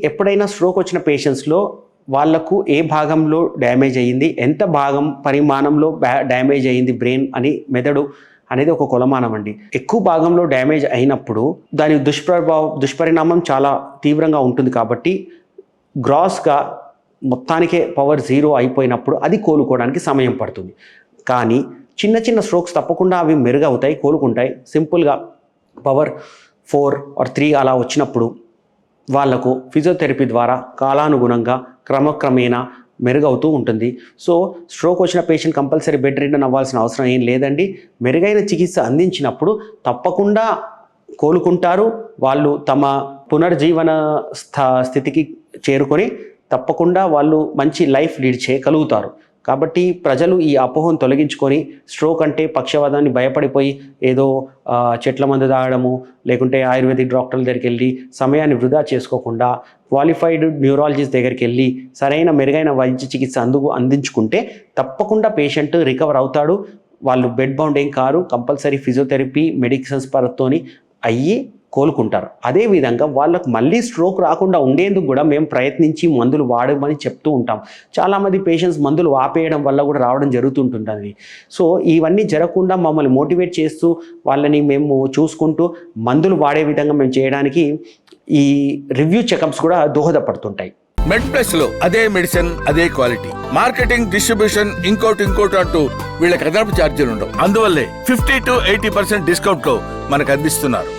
ఎప్పుడైనా స్ట్రోక్ వచ్చిన పేషెంట్స్లో వాళ్ళకు ఏ భాగంలో డ్యామేజ్ అయ్యింది, ఎంత భాగం పరిమాణంలో డ్యామేజ్ అయ్యింది బ్రెయిన్ అని మెదడు అనేది ఒక కొలమానం అండి. ఎక్కువ భాగంలో డ్యామేజ్ అయినప్పుడు దాని దుష్పరిణామం చాలా తీవ్రంగా ఉంటుంది. కాబట్టి గ్రాస్గా మొత్తానికే పవర్ 0 అయిపోయినప్పుడు అది కోలుకోవడానికి సమయం పడుతుంది. కానీ చిన్న చిన్న స్ట్రోక్స్ తప్పకుండా అవి మెరుగవుతాయి, కోలుకుంటాయి. సింపుల్గా పవర్ 4 or 3 అలా వచ్చినప్పుడు వాళ్లకు ఫిజియోథెరపీ ద్వారా కాలానుగుణంగా క్రమక్రమేణా మెరుగవుతూ ఉంటుంది. సో స్ట్రోక్ వచ్చిన పేషెంట్ కంపల్సరీ బెడ్ రిడన్ అవ్వాల్సిన అవసరం ఏం లేదండి. మెరుగైన చికిత్స అందించినప్పుడు తప్పకుండా కోలుకుంటారు. వాళ్ళు తమ పునర్జీవన స్థితికి చేరుకొని తప్పకుండా వాళ్ళు మంచి లైఫ్ లీడ్ చేయగలుగుతారు. కాబట్టి ప్రజలు ఈ అపోహను తొలగించుకొని స్ట్రోక్ అంటే పక్షవాదాన్ని భయపడిపోయి ఏదో చెట్ల మందు తాగడము, లేకుంటే ఆయుర్వేదిక్ డాక్టర్ల దగ్గరికి వెళ్ళి సమయాన్ని వృధా చేసుకోకుండా క్వాలిఫైడ్ న్యూరాలజిస్ట్ దగ్గరికి వెళ్ళి సరైన మెరుగైన వైద్య చికిత్స అందించుకుంటే తప్పకుండా పేషెంట్ రికవర్ అవుతాడు. వాళ్ళు బెడ్ బౌండ్ ఏం కారు. కంపల్సరీ ఫిజియోథెరపీ మెడిసిన్స్ పరతోని అయ్యి కోలుకుంటారు. అదేవిధంగా వాళ్ళకు మళ్ళీ స్ట్రోక్ రాకుండా ఉండేందుకు కూడా మేము ప్రయత్నించి మందులు వాడమని చెప్తూ ఉంటాం. చాలామంది పేషెంట్స్ మందులు ఆపేయడం వల్ల కూడా రావడం జరుగుతుంటుంది. సో ఇవన్నీ జరగకుండా మమ్మల్ని మోటివేట్ చేస్తూ వాళ్ళని మేము చూసుకుంటూ మందులు వాడే విధంగా మేము చేయడానికి ఈ రివ్యూ చెకప్స్ కూడా దోహదపడుతుంటాయి. మెడ్ ప్లస్ లో అదే మెడిసిన్ అదే క్వాలిటీ, మార్కెటింగ్, డిస్ట్రిబ్యూషన్, ఇంకోటి అంటూ వీళ్ళకి అదనపు ఛార్జీలు ఉండవు. అందువల్లే 50 to 80% డిస్కౌంట్ లో మనకు అందిస్తున్నారు.